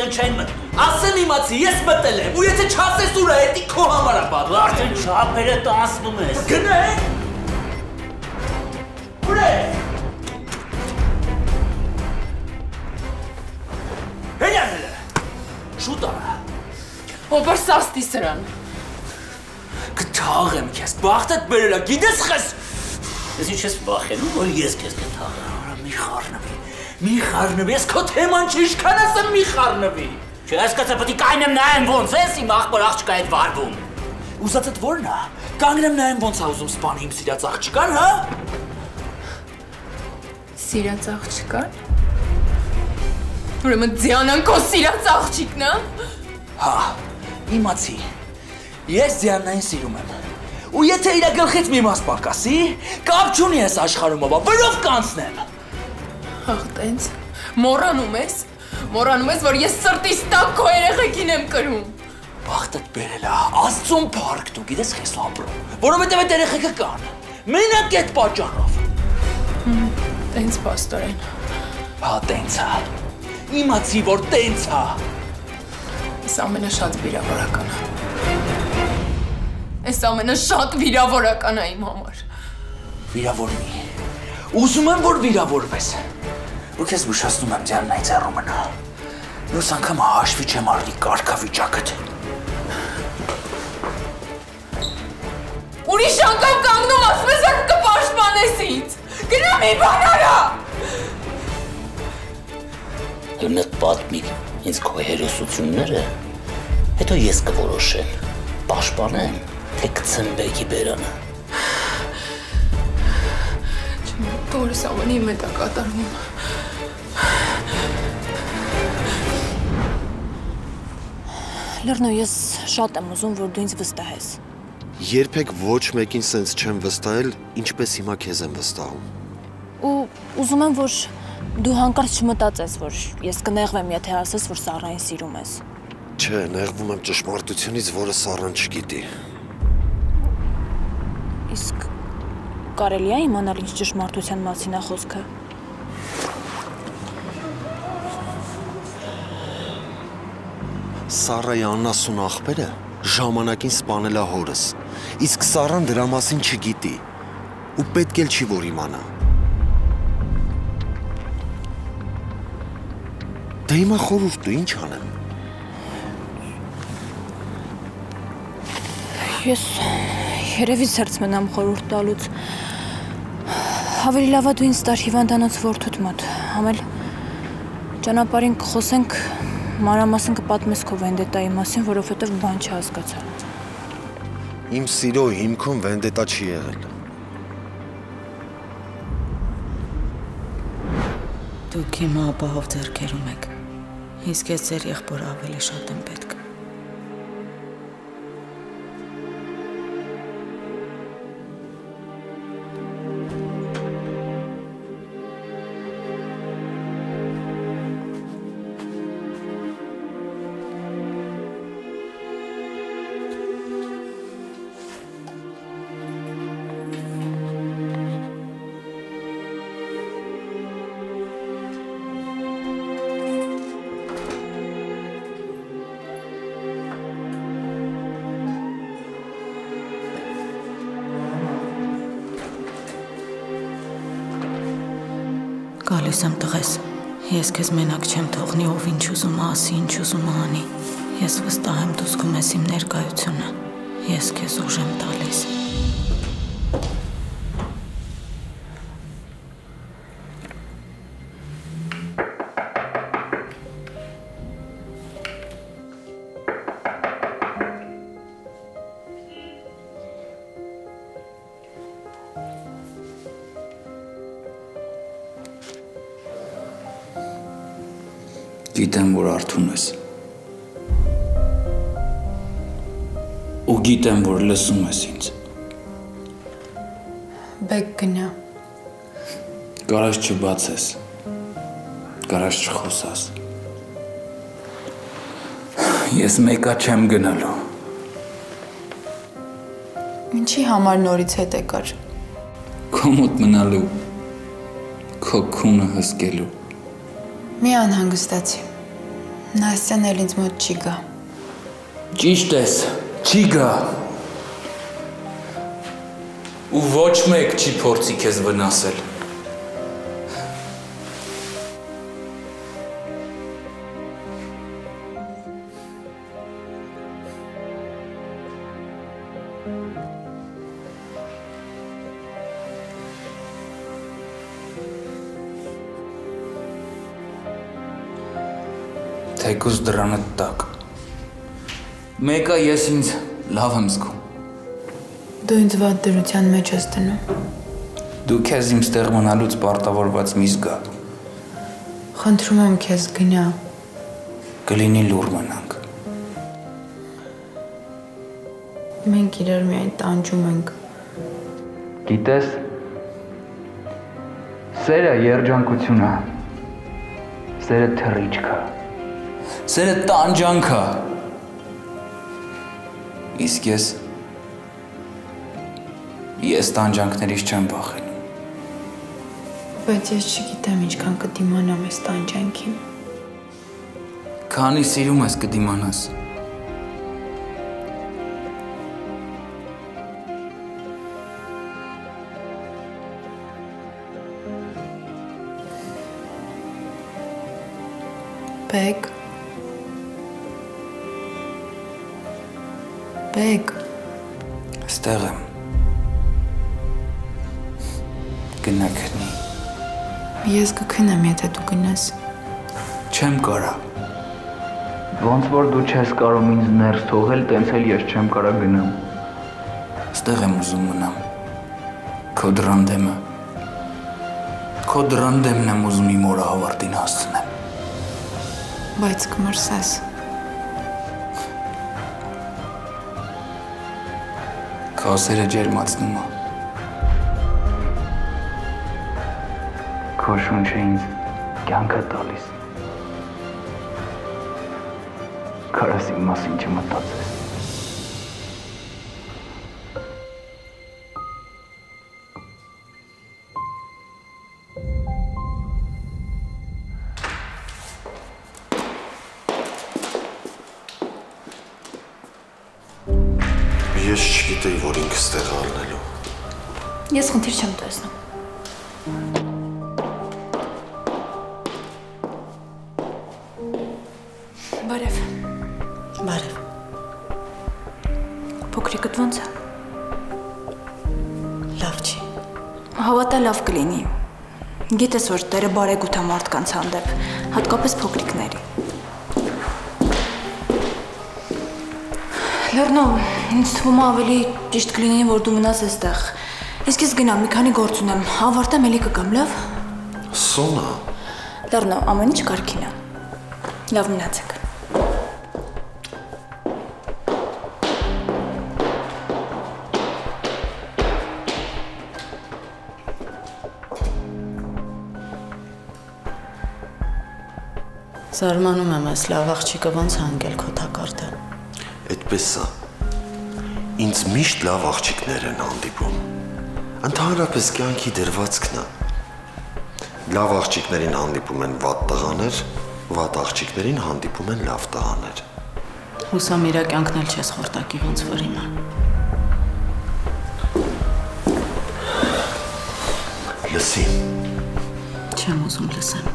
արդեն չեն մտնում։ Ասեմ իմացի, ես մտել եմ, ու եթե չասես ուր է, էդի քո համար է բադու։ Արդեն չափերը տանցնում ես։ Գնեք։ Ուր է։ Հենյաները։ Շուտ արա։ Ո՞ր սաստի սրան։ Կթաղեմ քեզ, բախտդ բերելա, գիտես խես։ Ես ինչ ես վախենում, որ ես քեզ կթաղեմ։ Մի խառնվի, մի խառնվի, ես քո թեման ինչքան ասեմ մի խառնվի։ Չհասկացա, պետք է կայնեմ նայեմ ոնց ես իմ աղբոր աղջկա հետ վարվում։ Ուզածդ ո՞րն է։ Կանգնեմ նայեմ ոնց է ուզում սպանի իմ սիրած աղջկան, հա։ Սիրած աղջկան։ Ուրեմն Դիանան քո սիրած աղջիկն է։ Հա, իմացի։ Ես Դիանային սիրում եմ։ Ու եթե իր գլխից մի մաս պակասի, կապ չունի ես աշխարհում, բերով կանցնեմ։ Ահ, տենց։ Մոռանում ես, որ ես սրտիս տակ քո երեխեքին եմ կրում։ Բախտդ բերել է, Աստծուն փառք դու, գիտես խես ապրում, որովհետև այդ երեխեքը կան։ Մենակ այդ պատճառով։ Տենց պաստորեն։ Հա, տենց է։ Իմացի, որ տենց է։ Այս ամենը շատ վիրավորական է։ Այս ամենը շատ վիրավորական է իմ համար։ Վիրավորնի։ Ուզում եմ, որ վիրավորվես։ Ու քեզ զգուշացնում եմ Դիանայի ձեռու մնա։ Մյուս անգամ հաշվի չեմ առնի կարգավիճակդ։ Ուրիշ անգամ կանգնում ասում ես, որ կպաշտպանես ինձ։ Գնա մի բան արա։ Հնդ պատմի ինձ քո հերոսությունները, հետո ես կորոշեմ, պաշտպանեմ, թե կցնբեկի բերանը։ Տորս ամենի մետ է կատարվում։ Լեռնո, ես շատ եմ ուզում, որ դու ինձ վստահես։ Երբեք ոչ մեկին սենց չեմ վստահել, ինչպես հիմա քեզ եմ վստահում։ Ու ուզում եմ, որ դու հանկարծ չմտածես, որ ես կնեղվեմ, եթե ասես, որ Սառային սիրում ես։ Չէ, նեղվում եմ ճշմարտությունից, որը Սառան չգիտի։ Իսկ կարելի է իմանալ ինչ ճշմարտության մասին է խոսքը։ Սառայի անասուն աղբերը ժամանակին սպանել է հորս, իսկ Սառան դրա մասին չգիտի ու պետք էլ չի որ իմանա։ Դե հիմա խորհուրդ դու ինչ անեմ։ Ես երևի ցերց մնամ խորհուրդ տալուց։ Ավելի լավ է դու ինձ տար հիվանդանոց որդուդ մոտ, համել ճանապարհին կխոսենք, մանրամասն կպատմես քո վենդետայի մասին, որովհետև բան չհասկացա։ Իմ սիրո հիմքում վենդետա չի եղել։ Դուք հիմա ապահով ձեռքերում եք, իսկ ես ձեր եղբորը ավելի շատ եմ պետք։ Գալիս եմ տղես, ես քեզ մենակ չեմ թողնի, ով ինչ ուզում ասի, ինչ ուզում անի։ Ես վստահ եմ դու զգում ես իմ ներկայությունը, ես քեզ ուժ եմ տալիս։ Գիտեմ, որ արթուն ես։ Ու գիտեմ, որ լսում ես ինձ։ Բեք գնա։ Կարաս չբացես, կարաս չխոսաս։ Ես մեկա չեմ գնալու։ Ինչի համար նորից հետ եկար։ Քո մոտ մնալու, քո քունը հսկելու։ Մի անհանգստացի։ Նաստյան էլ ինձ մոտ չի գա։ Ճիշտ ես, չի գա։ Ու ոչ մեկ չի փորձի քեզ վնասել։ Թեկուզ դրանը տակ։ Մեկը ես ինձ լավ եմ զգում։ Դու ինձ վատ դրության մեջ ես դնում։ Դու քեզ իմ ստեղ մնալուց պարտավորված մի զգա։ Խնդրում եմ քեզ գնա։ Կլինի լուր մնանք։ Մենք իրար միայն տանջում ենք։ Գիտես, սերը երջանկություն է։ Սերը թռիչք է։ Սերը տանջանք է։ Իսկ ես տանջանքներից չեմ վախենում։ Բայց ես չգիտեմ ինչքան կդիմանամ այս տանջանքին։ Քանի սիրում ես կդիմանաս։ Բեկ։ Բեկ։ Ստեղ եմ։ Գնա քնի։ Ես կքնեմ, եթե դու գնաս։ Չեմ կարա։ Ոնց որ դու չես կարող ինձ ներս թողել, տենց էլ ես չեմ կարա գնամ։ Ստեղ եմ ուզում մնամ։ Քո դրան դեմը։ Քո դրան դեմն եմ ուզում իմ օրը հավարտին հասցնեմ։ Բայց կմրսես։ Քո սերը ջերմացնում է։ Քո շունչը ինձ կյանք է տալիս։ Կարաս իմ մասին չմտածես։ Ես չգիտեի, որ ինքս տեղ առնելու։ Ես խնդիր չեմ տեսնում։ Բարև։ Բարև։ Փոքրիկդ ոնց է։ Լավ չի։ Հավատա լավ կլինի։ Գիտես, որ տերը բարեգութ է մարդկանց հանդեպ, հատկապես փոքրիկների։ Լեռնո, ինձ թվում է ավելի ճիշտ կլինի, որ դու մնաս այստեղ։ Իսկ ես գնամ, մի քանի գործ ունեմ, ավարտեմ էլի կգամ, լավ։ Սոնա։ Լեռնո, ամեն ինչ կարգին է։ Լավ մնացեք։ Զարմանում եմ այս լավ աղջիկը ոնց հանգել քո թակարդը։ Այդպես է։ Ինձ միշտ լավ աղջիկներ են հանդիպում։ Ընդհանրապես կյանքի դրվածքն է։ Լավ աղջիկներին հանդիպում են վատ տղաներ, վատ աղջիկներին հանդիպում են լավ տղաներ։ Հուսամ իրա կյանքն էլ չես խորտակի ոնց որ իմը։ Լսի։ Չեմ ուզում լսեմ։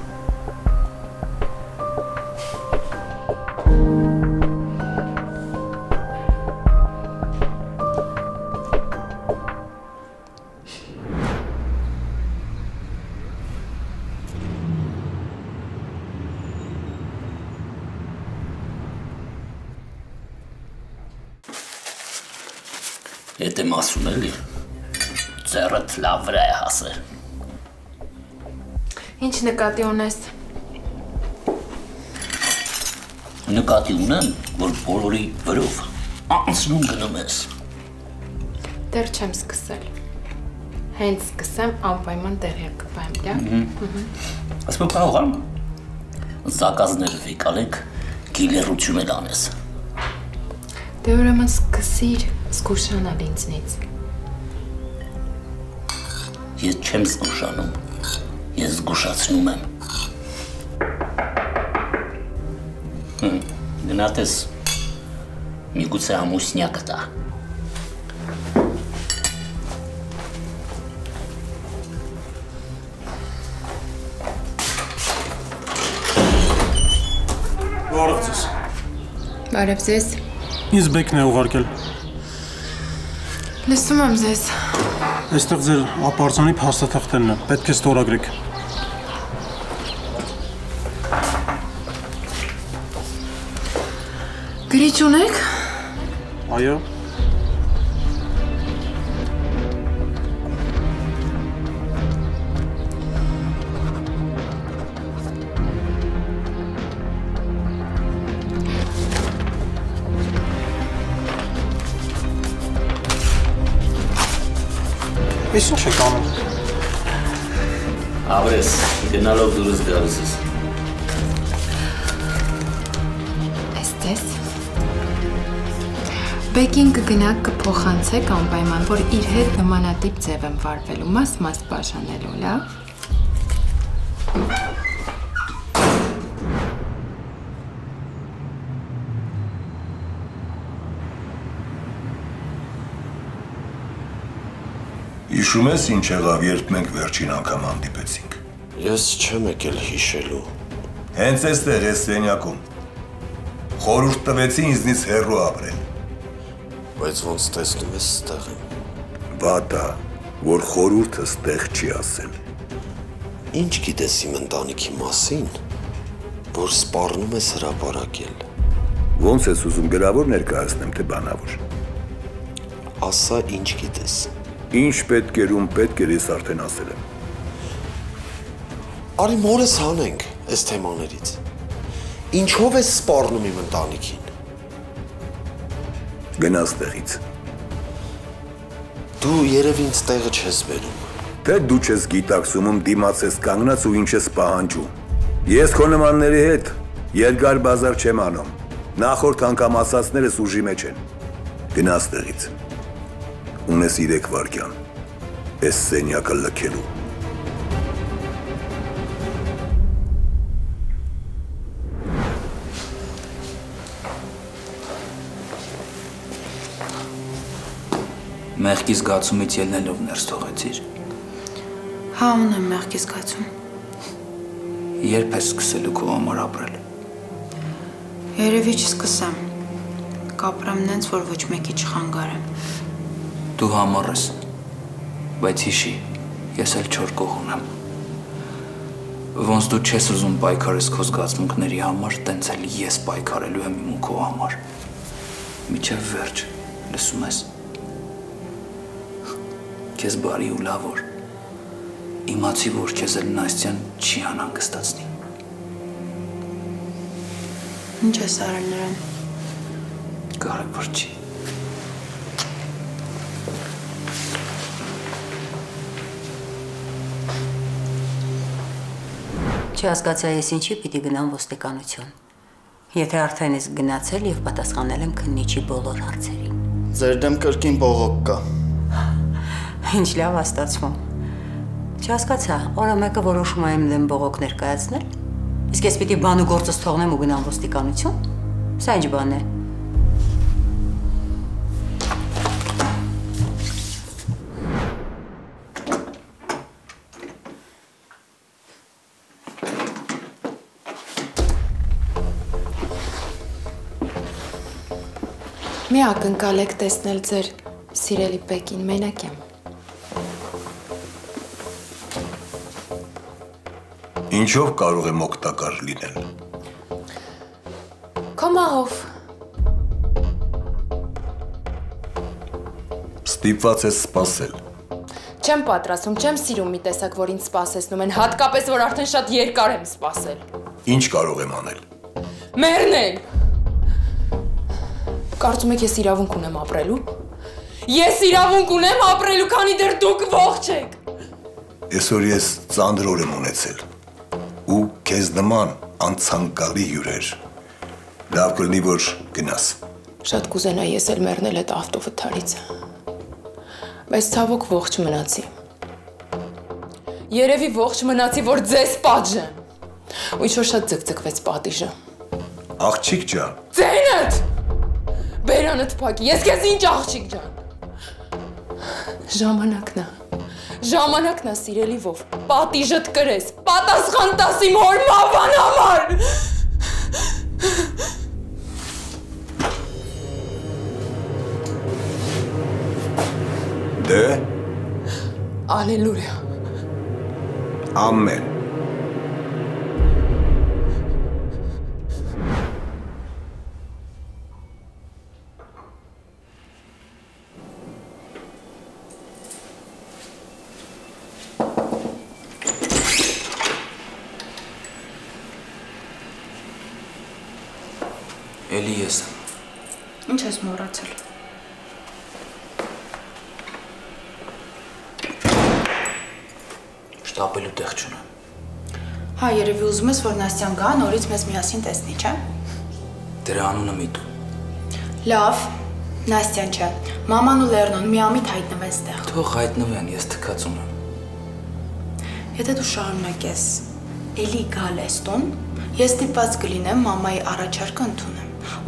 Եթե եմ ասում էլի, ձեռդ լավ վրա է հասել։ Ինչ նկատի ունես։ Նկատի ունեմ, որ բոլորի վրով անցնում գնում ես։ Դեռ չեմ սկսել։ Հենց սկսեմ անպայման տեղյակ կպայեմ, լավ։ Ասում կարող եմ զակազները վեկալեք գիլերություն էլ անես։ Դե ուրեմն սկսիր զգուշանալ ինձնից։ Ես չեմ զգուշանում, ես զգուշացնում եմ։ Գնատես միգուցե ամուսնյակը տա։ Բարև ձեզ։ Բարև ձեզ։ Ինձ Բեկն է ուղարկել։ Լսում եմ ձեզ։ Այստեղ ձեր ապարծանի փաստաթղթերն են, պետք է ստորագրեք։ Գրիչ ունեք։ Այո։ Ես ինչ եք անում։ Ապրես, գնալով դուրս գալիս ես։ Էստես։ Բեկին կգնաք կփոխանցեք անպայման, որ իր հետ նմանատիպ ձև եմ վարվելու, մաս բաժանելու, լավ։ Հիշում ես ինչ եղավ, երբ մենք վերջին անգամ հանդիպեցինք։ Ես չեմ եկել հիշելու։ Հենց այստեղ ես սենյակում։ Խորհուրդ տվեցի ինձնից հեռու ապրել։ Բայց ոնց տեսնում ես ստեղ եմ։ Վատ է, որ խորհուրդը ստեղ չի ասել։ Ինչ գիտես իմ ընտանիքի մասին, որ սպառնում ես հրապարակել։ Ոնց ես ուզում գրավոր ներկայացնեմ, թե բանավոր։ Ասա ինչ գիտես։ Ինչ պետք էր ում պետք էր ես արդեն ասել եմ։ Արի մորս հանենք այս թեմաներից։ Ինչով ես սպառնում իմ ընտանիքին։ Գնաս տեղից։ Դու երևի ինձ տեղը չես բերում։ Թե դու չես գիտակցում ում դիմաց ես կանգնած ու ինչ ես պահանջում։ Ես քո նմանների հետ երկար բազար չեմ անում։ Նախորդ անգամ ասածներս ուժի մեջ են։ Գնաս տեղից։ Ունես 3 վայրկյան, այս սենյակը լքելու։ Մեղքի զգացումից ելնելով ներս թողեցիր։ Հա, ունեմ մեղքի զգացում։ Երբ ես սկսելու քո համար ապրել։ Երևի չսկսեմ։ Կապրեմ նենց, որ ոչ մեկի չխանգարեմ։ Դու համառ ես, բայց հիշի, ես էլ չոր կող ունեմ։ Ոնց դու չես ուզում պայքարես քո զգացմունքների համար, տենց էլ ես պայքարելու եմ իմ ու քո համար։ Միջև վերջ, լսում ես։ Քեզ բարի ու լավ օր։ Իմացի, որ քեզ էլ Նաստյան չի անհանգստացնի։ Ինչ ես արել նրան։ Կարևոր չի։ Չհասկացա ես ինչի պիտի գնամ ոստիկանություն։ Եթե արդեն ես գնացել եւ պատասխանել եմ քննիչի բոլոր հարցերին։ Ձեր դեմ կրկին բողոք կա։ Ինչ լավ է ստացվում։ Չհասկացա, օրը մեկը որոշում եմ դեմ բողոք ներկայացնել։ Իսկ ես պիտի բան ու գործս թողնեմ ու գնամ ոստիկանություն։ Սա ինչ բան է։ Մի ակնկալեք տեսնել ձեր սիրելի Բեկին, մենակ եմ։ Ինչով կարող եմ օգտակար լինել։ Քո մահով։ Ստիպված ես սպասել։ Չեմ պատրաստում, չեմ սիրում մի տեսակ, որ ինձ սպասեցնում են, հատկապես, որ արդեն շատ երկար եմ սպասել։ Ինչ կարող եմ անել։ Մեռնել։ Կարծում եք ես իրավունք ունեմ ապրելու։ Ես իրավունք ունեմ ապրելու, քանի դեռ դուք ողջ եք։ Այսօր ես ծանր օր եմ ունեցել ու քեզ նման անցանկալի հյուրեր։ Լավ կլինի, որ գնաս։ Շատ կուզենայի ես էլ մեռնել այդ ավտովթարից։ Բայց ցավոք ողջ մնացի։ Երևի ողջ մնացի, որ ձեզ պատժեմ։ Ու ինչ-որ շատ ձգձգվեց պատիժը։ Աղջիկ ջան։ Ձենդ։ Բերանդ փակի, ես քեզ ինչ աղջիկ ջան։ Ժամանակն է սիրելի ով, պատիժդ կրես, պատասխան տաս իմ հոր մավան համար։ Դե։ Ալելույա։ Ամեն։ Էլի ես եմ։ Ինչ ես մոռացել։ Շտապելու տեղ չունեմ։ Հա, երևի ուզում ես, որ Նաստյան գա, նորից մեզ միասին տեսնի, չէ՞։ Դրա անունը միտու։ Լավ, Նաստյան չէ։ Մաման ու Լեռնոն միամիտ հայտնվեն ստեղ։ Թող հայտնվեն, ես թքած ունեմ։ Եթե դու շարունակես էլի գալ ես տուն, ես ստիպված կլինեմ մամայի առաջարկը ընդունեմ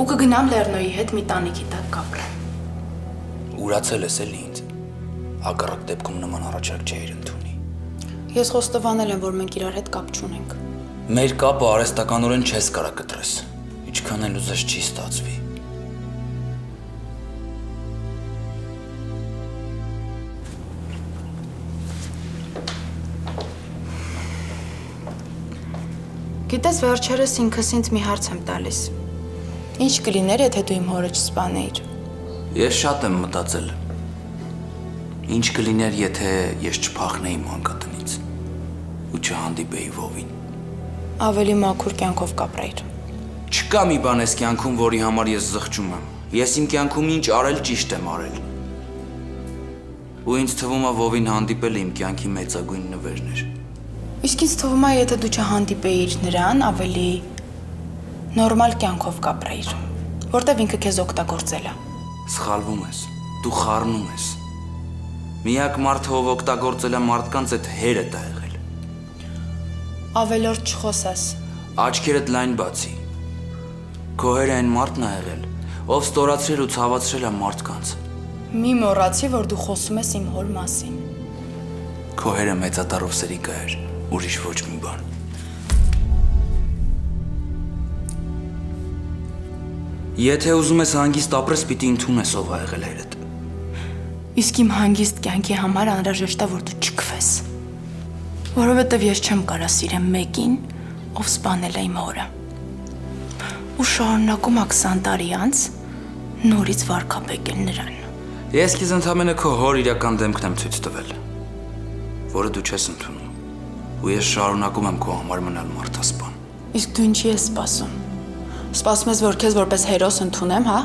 ու կգնամ Լեռնոյի հետ մի տանիքի տակ կապրեմ։ Ուրացել ես էլի ինձ։ Հակառակ դեպքում նման առաջարկ չէիր ընդունի։ Ես խոստովանել եմ, որ մենք իրար հետ կապ չունենք։ Մեր կապը արհեստականորեն չես կարա կտրես։ Ինչքան էլ ուզես չի ստացվի։ Գիտես, վերջերս ինքս ինձ մի հարց եմ տալիս։ Ինչ կլիներ, եթե դու իմ հորը չսպանեիր։ Ես շատ եմ մտածել։ Ինչ կլիներ, եթե ես չփախնեի մանկատնից ու չհանդիպեի Վովին։ Ավելի մաքուր կյանքով կապրեիր։ Չկա մի բան այս կյանքում, որի համար ես զղջում եմ։ Ես իմ կյանքում ինչ արել ճիշտ եմ արել։ Ու ինձ թվում է Վովին հանդիպելը իմ կյանքի մեծագույն նվերն էր։ Իսկ ինձ թվում է, եթե դու չհանդիպեիր նրան, ավելի նորմալ կյանքով կապրեիր, որտեվ ինքը քեզ օգտագործել է։ Սխալվում ես, դու խառնում ես։ Միակ մարդը, ով օգտագործել է մարդկանց, այդ հերդ է եղել։ Ավելորդ չխոսես։ Աչքերդ լայն բացի։ Քո հերը այն մարդն է եղել, ով ստորացրել ու ցավացրել է մարդկանց։ Մի մոռացի, որ դու խոսում ես իմ հոր մասին։ Քո հերը մեծատառով սերիկա էր, ուրիշ ոչ մի բան։ Եթե ուզում ես հանգիստ ապրես, պիտի ընդունես ով ա եղել հերդ։ Իսկ իմ հանգիստ կյանքի համար անհրաժեշտ է, որ դու չքվես։ Որովհետև ես չեմ կարա սիրեմ մեկին, ով սպանել է իմ հորը։ Ու շարունակում ա 20 տարի անց նորից վարկաբեկել նրան։ Ես քեզ ընդամենը քո հոր իրական դեմքն եմ ցույց տվել, որը դու չես ընդունում։ Ու ես շարունակում եմ քո համար մնալ մարդասպան։ Իսկ դու ինչի ես սպասում։ Սպասում ես, որ քեզ որպես հերոս ընդունեմ, հա։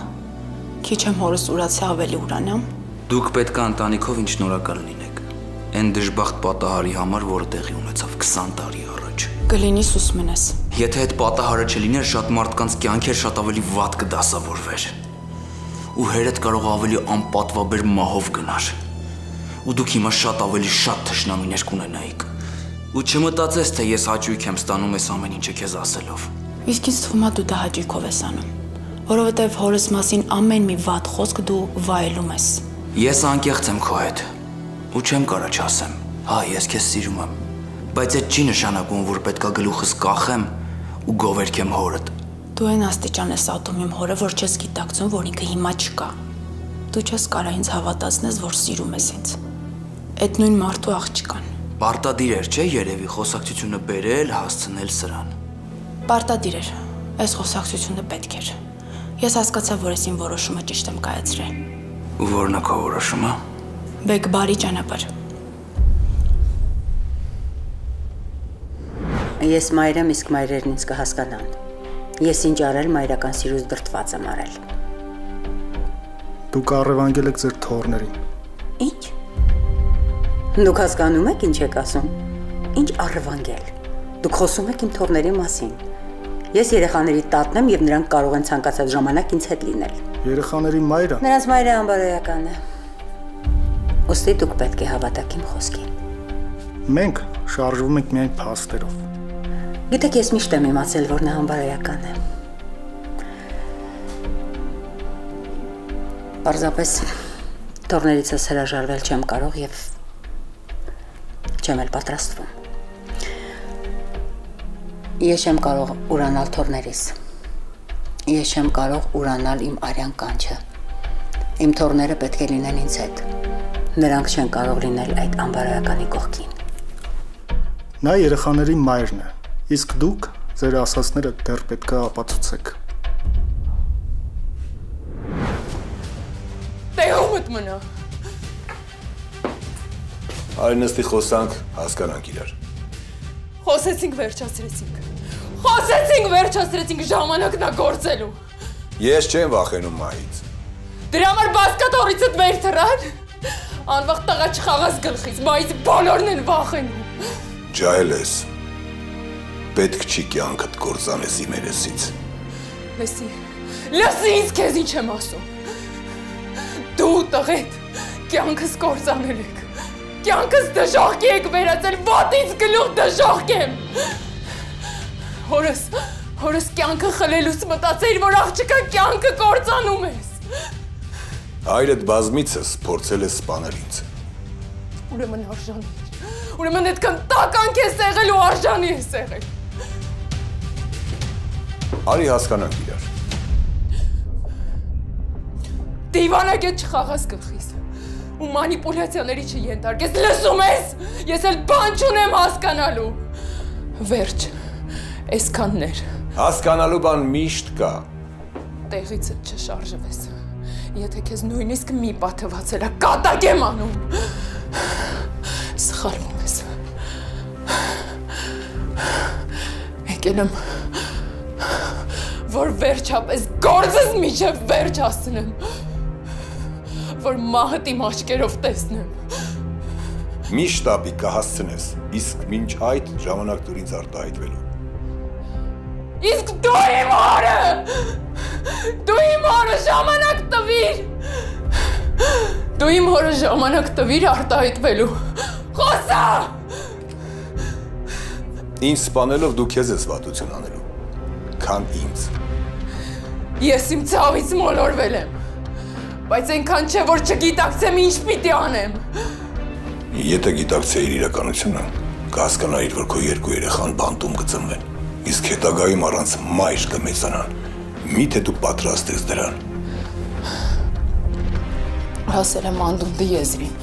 Քիչ եմ հորս ուրացի ավելի ուրանամ։ Դուք պետք է ընտանիքով ինչ շնորհակալ լինեք։ Այն դժբախտ պատահարի համար, որը տեղի ունեցավ 20 տարի առաջ։ Կլինի սուսմեն ես։ Եթե այդ պատահարը չլիներ, շատ մարդկանց կյանքեր շատ ավելի վատ կդասավորվեր։ Ու հերդ կարող ավելի անպատվաբեր մահով գնար։ Ու դուք հիմա շատ ավելի շատ թշնամիներ կունենայիք։ Ու չմտածես, թե ես հաճույք եմ ստանում այս ամեն ինչը քեզ ասելով։ Իսկ ինձ թվում է դու դա հաճույքով ես անում, որովհետև հորս մասին ամեն մի վատ խոսք դու վայելում ես։ Ես անկեղծ եմ քո հետ։ Ու չեմ կարա չասեմ։ Հա, ես քեզ սիրում եմ, բայց այդ չի նշանակում, որ պետքա գլուխս կախեմ ու գովերքեմ հորդ։ Դու այն աստիճան ես ատում իմ հորը, որ չես գիտակցում, որ ինքը հիմա չկա։ Դու չես կարա ինձ հավատացնես, որ սիրում ես ինձ։ Այդ նույն մարդու աղջկան։ Պարտադիր էր, չէ՞ երևի խոսակցությունը բերել, հասցնել սրան։ Պարտադիր էր։ Այս խոսակցությունը պետք էր։ Ես հասկացա, որ ես իմ որոշումը ճիշտ եմ կայացրել։ Ու որն է քո որոշումը։ Բեկ բարի ճանապարհ։ Ես մայր եմ, իսկ մայրերն ինձ կհասկանան։ Ես ինչ արել մայրական սիրուց դրդված եմ արել։ Դուք առևանգել եք ձեր թոռներին։ Ինչ։ Դուք հասկանում եք ինչ եք ասում։ Ինչ առևանգել։ Դուք խոսում եք իմ թոռների մասին։ Ես երեխաների տատն եմ եւ նրանք կարող են ցանկացած ժամանակ ինձ հետ լինել։ Երեխաների մայրը։ Նրանց մայրը անբարոյական է։ Ոստի դուք պետք է հավատաք իմ խոսքին։ Մենք շարժվում ենք միայն փաստերով։ Գիտեք, ես միշտ եմ իմացել, որ նա անբարոյական է։ Պարզապես թորներիցս հրաժարվել չեմ կարող եւ չեմ էլ պատրաստվում։ Ես չեմ կարող ուրանալ թորներիս։ Ես չեմ կարող ուրանալ իմ արյան կանչը։ Իմ թորները պետք է լինեն ինձ հետ։ Նրանք չեն կարող լինել այդ անբարոյականի կողքին։ Նա երեխաների մայրն է, իսկ դուք ձեր ասածները դեռ պետք է ապացուցեք։ Տեղումդ մնա։ Արի նստի խոսանք, հասկանանք իրար։ Խոսեցինք, վերջացրեցինք, ժամանակն է գործելու։ Ես չեմ վախենում մայից։ Դրա համար բասկաթոռիցդ վեր թռան։ Անվաղ տղա չխաղաս գլխից, մայից բոլորն են վախենում։ Ջահել ես, պետք չի կյանքդ կործանես իմ երեսից։ Լսի ինձ քեզ ինչ եմ ասում։ Դու տղետ, կյանքս կործանել եք, կյանքս դժողքի եք վերածել, ոտից գլուխ դժողք եմ։ Հորս կյանքը խլելուց մտածեիր, որ աղջկա կյանքը կործանում ես։ Հայրդ բազմիցս փորձել է սպանել ինձ։ Ուրեմն արժանի էր, ուրեմն այդքան տականք ես եղել ու արժանի ես եղել։ Արի հասկանանք իրար։ Դիվանագետ չխաղաս գլխիս ու մանիպուլյացիաների չենթարկես, լսում ես, ես էլ բան չունեմ հասկանալու։ Վերջ, այսքաններ։ Հասկանալու բան միշտ կա։ Տեղիցդ չշարժվես, եթե քեզ նույնիսկ մի պատվացել է, կատակ եմ անում։ Սխալվում ես։ Եկել եմ, որ վերջապես գործս միջև վերջ հասնեմ, որ մահդ իմ աչքերով տեսնեմ։ Միշտ ապի կհասցնես, իսկ մինչ այդ ժամանակ դուր ինձ արտահայտվելու։ Իսկ դու իմ օրը ժամանակ տվիր։ Դու իմ հորը ժամանակ տվիր արտահայտվելու։ Խոսա։ Ինձ սպանելով դու քեզ ես վատություն անելու, քան ինձ։ Ես իմ ցավից մոլորվել եմ, բայց այնքան չէ, որ չգիտակցեմ ինչ պիտի անեմ։ Եթե գիտակցեիր իրականությունը, կհասկանայիր, որ քո երկու երեխան բանտում կծնվեն, իսկ հետագայում առանց մայր կմեծանան, միթե դու պատրաստ ես դրան։ Հասել եմ անդունդի եզրին։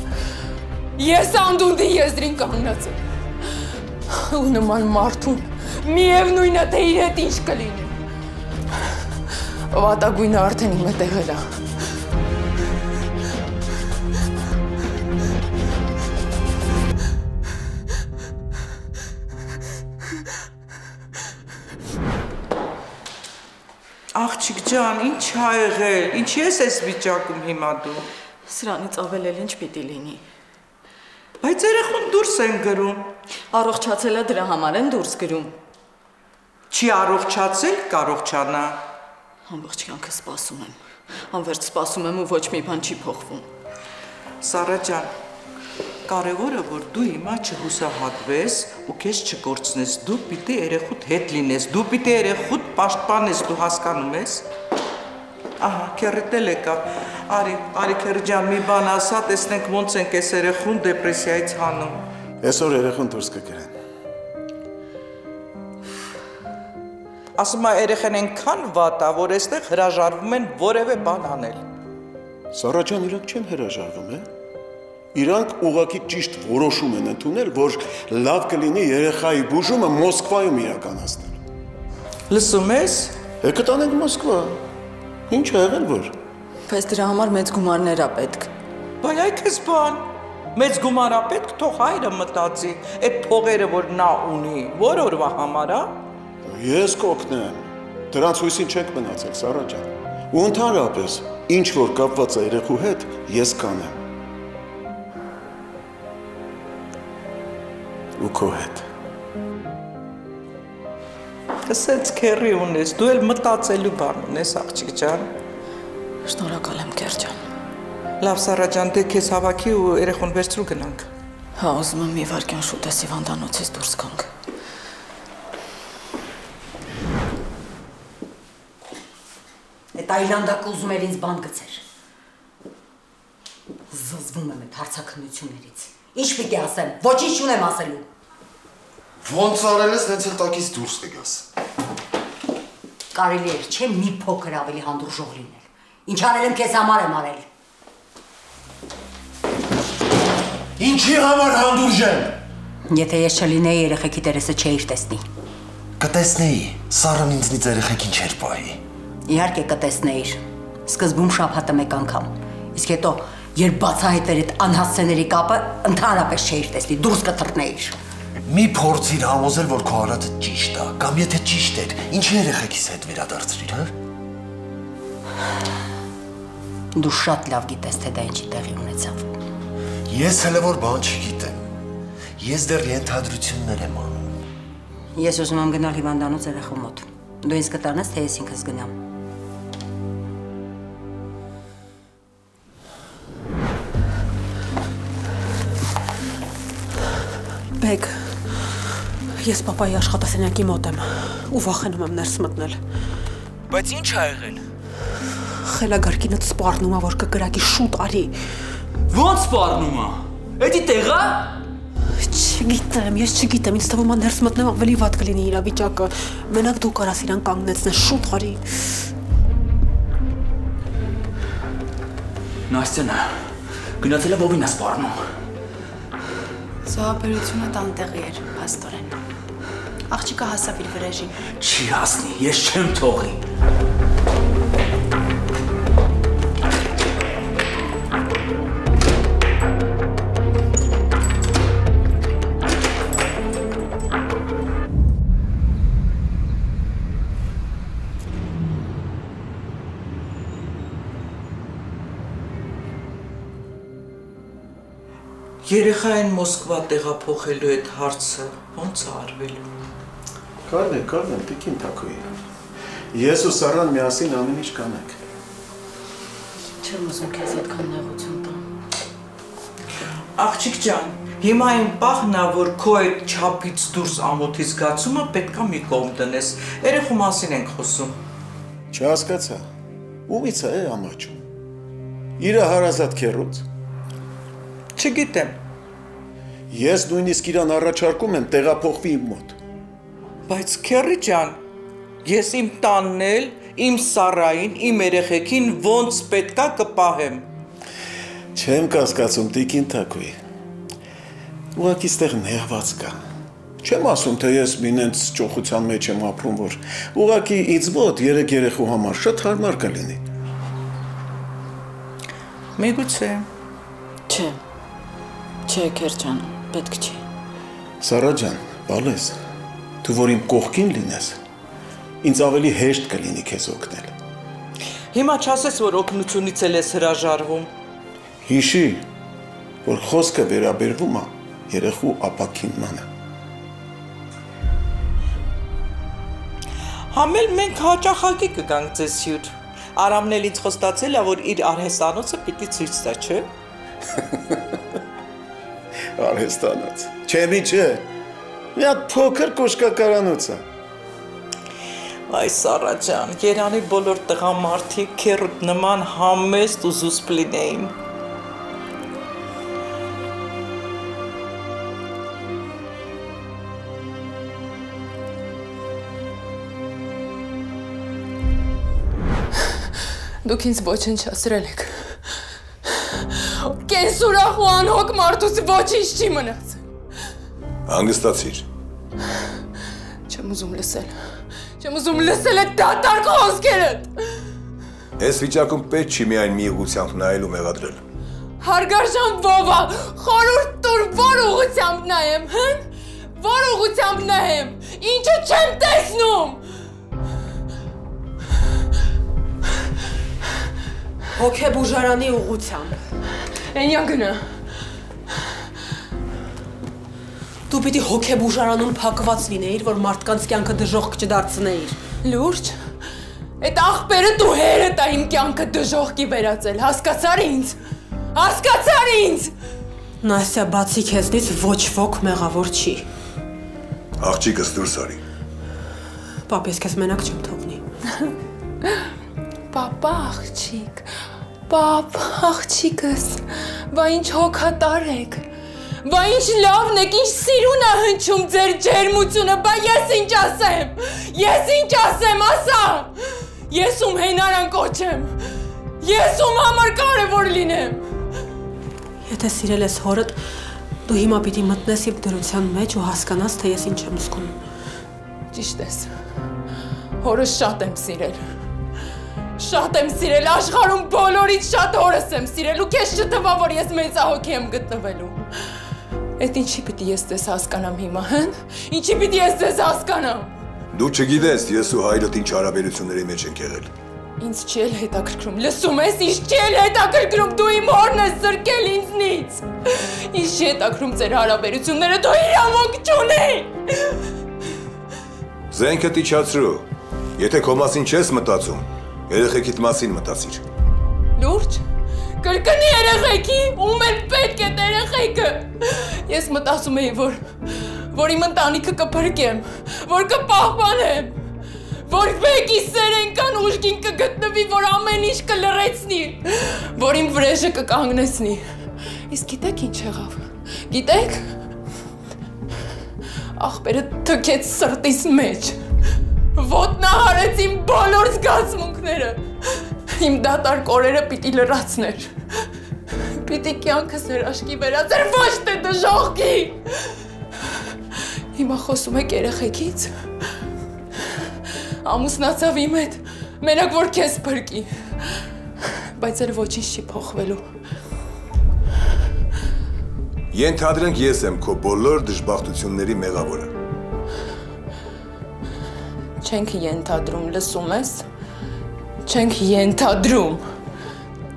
Ես անդունդի եզրին կանգնած եմ։ Ու նման մարդուն միևնույն է, թե իր հետ ինչ կլինի։ Վատագույնը արդեն իմ հետ եղել է։ Աղջիկ ջան, ինչ ա եղել, ինչ ես ես վիճակում հիմա դու։ Սրանից ավել էլ ինչ պիտի լինի։ Բայց երեխուն դուրս են գրում։ Առողջացել է դրա համար են դուրս գրում։ Չի առողջացել, կարողջանա։ Ամբողջ կյանքը սպասում եմ։ Անվերջ սպասում եմ ու ոչ մի բան չի փոխվում։ Սարա ջան, կարևորը որ դու հիմա չհուսահատվես ու քեզ չկորցնես, դու պիտի երեխուդ հետ լինես, դու պիտի երեխուդ պաշտպանես, դու հասկանում ես։ Ահա, քեռիդ էլ եկավ։ Արի քեռի ջան, մի բան ասա, տեսնենք ոնց ենք այս երեխուն դեպրեսիայից հանում։ Այսօր երեխուն դուրս կգրեն։ Ասում է երեխան այնքան վատ է, որ այստեղ հրաժարվում են որևէ բան անել։ Սարա ջան, իրանք չեն հրաժարվում, է։ Իրանք ուղղակի ճիշտ որոշում են ընդունել, որ լավ կլինի երեխայի բուժումը Մոսկվայում իրականացնել։ Լսում ես։ Եկեք տանենք Մոսկվա։ Ինչ ա եղել որ։ Բայց դրա համար մեծ գումարներ ա պետք։ Բայ այդ էս բան։ Մեծ գումար ա պետք, թող հայրը մտածի, այդ փողերը որ նա ունի, որ օրվա համար ա։ Ես կօգնեմ։ Դրանց հույսին չենք մնացել, Սարա ջան։ Ու ընդհանրապես, ինչ որ կապված է երեխու հետ, ես կանեմ։ Ու քո հետ։ Ասենց քեռի ունես, դու էլ մտածելու բան ունես, աղջիկ ջան։ Շնորհակալ եմ, քեռ ջան։ Լավ, Սարա ջան, դե քեզ հավաքի ու երեխուն վերցրու գնանք։ Հա, ուզում եմ մի վայրկյան շուտ էս հիվանդանոցից դուրս գանք։ Այդ այլանդակը ուզում էր ինձ բանտ գցեր։ Զզվում եմ այդ հարցաքննություններից։ Ինչ պիտի ասեմ, ոչինչ չունեմ ասելու։ Ոնց արել ես, հենց էլ տակից դուրս կգաս։ Կարելի էր, չէ՞ մի փոքր ավելի հանդուրժող լինել։ Ինչ արել եմ, քեզ համար եմ արել։ Ինչի համար հանդուրժ եմ։ Եթե ես չլինեի, երեխեքի տերեսը չէիր տեսնի։ Կտեսնեի, Սարան ինձնից երեխեքին չէր պահի։ Իհարկե կտեսնեիր։ Սկզբում շաբաթը մեկ անգամ, իսկ հետո երբ բացահայտվեր այդ անհասցեների կապը, ընդհանրապես չէիր տեսնի, դուրս կթռնեիր։ Մի փորձիր համոզել, որ քո արածը ճիշտ է, կամ եթե ճիշտ էր, ինչի երեխեքիս հետ վերադարձրիր, հա։ Դու շատ լավ գիտես, թե դա ինչի տեղի ունեցավ։ Ես հələ որ բան չգիտեմ։ Ես դեռ ենթադրություններ եմ անում։ Ես ուզում եմ գնալ հիվանդանոց երեխու մոտ։ Դու ինձ կտանես, թե ես ինքս գնամ։ Բեկ, ես պապայի աշխատասենյակի մոտ եմ ու վախենում եմ ներս մտնել։ Բայց ինչ ա եղել։ Խելագարքինդ սպառնում ա, որ կգրակի շուտ արի։ Ոնց սպառնում ա։ Էդի տեղա։ Չգիտեմ, ես չգիտեմ, ինձ թվում ա ներս մտնեմ ավելի վատ կլինի իրավիճակը։ Մենակ դու կարաս իրան կանգնեցնես, շուտ արի։ Նաստյանը, գնացել է ովին ա սպառնում։ Զոհաբերությունը տանտեղի էր, փաստորեն։ Աղջիկը հասավ իր վրեժին։ Չի հասնի, ես չեմ թողի։ Երեխային Մոսկվա տեղափոխելու այդ հարցը ոնց է արվելու։ Կարնեն, տիկին Թակոյի։ Ես ու Սարան միասին ամեն ինչ կանենք։ Չեմ ուզում քեզ այդքան նեղություն տամ։ Աղջիկ ջան, հիմա այն պահն է, որ քո այդ չափից դուրս ամոթի զգացումը պետքա մի կողմ դնես։ Երեխու մասին ենք խոսում։ Չհասկացա։ Ումից է ամաչում։ Իրա հարազատ քեռուց։ Չգիտեմ։ Ես նույնիսկ իրան առաջարկում եմ տեղափոխվի իմ մոտ։ Բայց քեռի ջան, ես իմ տանն էլ, իմ Սարային, իմ երեխեքին ոնց պետքա կպահեմ։ Չեմ կասկածում, տիկին Թակոյի։ Ուղղակի ստեղ նեղված կա։ Չեմ ասում, թե ես մինենց ճոխության մեջ եմ ապրում, որ ուղղակի ինձ մոտ 3 երեխու համար շատ հարմար կլինի։ Միգուցե։ Չէ, Քերջան, պետք չի։ Սարա ջան, բալես, դու որ իմ կողքին լինես, ինձ ավելի հեշտ կլինի քեզ օգնել։ Հիմա չասես, որ օգնությունից էլ ես հրաժարվում։ Հիշի, որ խոսքը վերաբերվում է երեխու ապաքինմանը։ Համել մենք հաճախակի կգանք ձեզ հյուր։ Արամն էլ ինձ խոստացել է, որ իր արհեստանոցը պիտի ցույց տա, չէ՞։ Արհեստանոց։ Չէ։ Մի հատ փոքր կոշկակարանոց է։ Այ Սարա ջան, Երանի բոլոր տղամարդիկ քեռուդ նման համեստ ու զուսպ լինեին։ Դուք ինձ ոչնչացրել եք։ Կենսուրախ ու անհոգ մարդուց ոչինչ չի մնացել։ Հանգստացիր։ Չեմ ուզում լսել այդ դատարկ խոսքերդ։ Այս վիճակում պետք չի միայն մի ուղղությամբ նայել ու մեղադրել։ Հարգարժան ովա, խորհուրդ տուր, որ ուղղությամբ նայեմ, հն? Որ ուղղությամբ նայեմ, ինչը չեմ տեսնում։ Հոգեբուժարանի ուղղությամբ։ Էնյան գնա։ Դու պիտի հոգեբուժարանում փակված լինեիր, որ մարդկանց կյանքը դժոխք չդարձնեիր։ Լուրջ։ Այդ աղբերը դու հերդ ա իմ կյանքը դժոխքի վերածել, հասկացար ինձ։ Հասկացար ինձ։ Նաստյա, բացի քեզնից ոչ ոք մեղավոր չի։ Աղջիկս դուրս արի։ Պապ, ես քեզ մենակ չեմ թողնի։ Պապա աղջիկ, Պապ, աղջիկս, բա ինչ հոգատար եք, բա ինչ լավն եք, ինչ սիրուն է հնչում ձեր ջերմությունը, բա ես ինչ ասեմ, ասա, ես ում հենարան կոչեմ, ես ում համար կարևոր լինեմ։ Եթե սիրել ես հորդ, դու հիմա պիտի մտնես իմ դրության մեջ ու հասկանաս, թե ես ինչ եմ զգում։ Ճիշտ ես, հորս շատ եմ սիրել, աշխարհում բոլորից շատ հորս եմ սիրել ու քեզ չթվա, որ ես մեծահոգի եմ գտնվելու։ Էդ ինչի պիտի ես ձեզ հասկանամ հիմա, հն? Ինչի պիտի ես ձեզ հասկանամ։ Դու չգիտես, ես ու հայրդ ինչ հարաբերությունների մեջ ենք եղել։ Ինձ չի էլ հետաքրքրում, լսում ես, ինձ չի էլ հետաքրքրում, դու իմ հորն ես զրկել ինձնից։ Ինձ չի հետաքրքրում ձեր հարաբերությունները, դու իրավունք չունես։ Զենքդ իջացրու։ Եթե քո մասին չես մտածում, երեխեքիդ մասին մտածիր։ Լուրջ, կրկնի երեխեքի, ում են պետք է երեխեքը։ Ես մտածում էի, որ իմ ընտանիքը կփրկեմ, որ կպահպանեմ, որ մեկի սերենկան ուժգին կգտնվի, որ ամեն ինչ կլրեցնի, որ իմ վրեժը կկանգնեցնի։ Իսկ գիտեք ինչ եղավ։ Գիտեք։ Աղբերը թքեց սրտիս մեջ։ Ոտնահարեց իմ բոլոր զգացմունքները։ Իմ դատարկ օրերը պիտի լրացներ։ Պիտի կյանքս հրաշքի վերածեր, ոչ թե դժոխքի։ Հիմա խոսում եք երեխեքից։ Ամուսնացավ իմ հետ, մենակ որ քեզ փրկի։ Բայց էլ ոչինչ չի փոխվելու։ Ենթադրենք ես եմ քո բոլոր դժբախտությունների մեղավորը։ Չենք ենթադրում, լսում ես։ Չենք ենթադրում։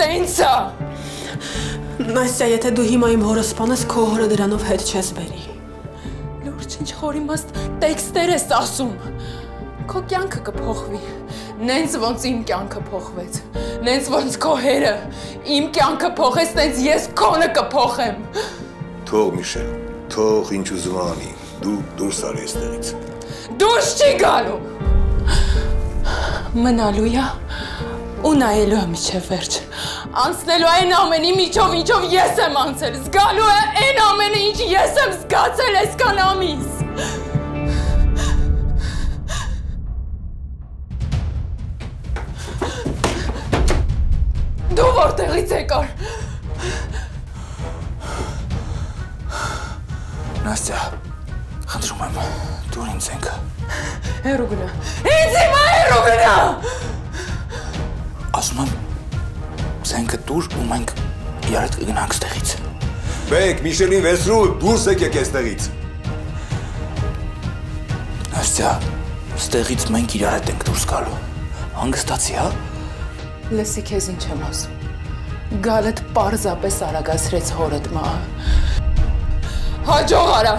Տենցա։ Նաստյա, եթե դու հիմա իմ հորը սպանես, քո հորը դրանով հետ չես բերի։ Լուրջ ինչ խորիմաստ տեքստեր ես ասում։ Քո կյանքը կփոխվի։ Նենց ոնց իմ կյանքը փոխվեց։ Նենց ոնց քո հերը իմ կյանքը փոխեց, նենց ես քոնը կփոխեմ։ Թող Միշել, թող ինչ ուզում անի, դու դուրս արի այստեղից։ Դուրս չի գալու։ Մնալու է ու նայելու է մինչև վերջ։ Անցնելու է այն ամենի միջով, ինչով ես եմ անցել։ Զգալու է այն ամենը, ինչ ես եմ զգացել այսքան ամիս։ Դու որտեղից եկար։ Նաստյա, խնդրում եմ, դուր ինձ ենք։ Հեռու գնա, ինձ հիմա հեռու գնա։ Ասում եմ, զենքը դուր ու մենք իրարդ կգնանք ստեղից։ Բեք, Միշելին վեսրու, դուրս եկեք այստեղից։ Նաստյա, ստեղից մենք իրարդ ենք դուրս գալու։ Հանգստացի, հա։ Լսի քեզ ինչ եմ ասում։ Գալդ պարզապես արագացրեց հորդ մահը։ Հաջող արա։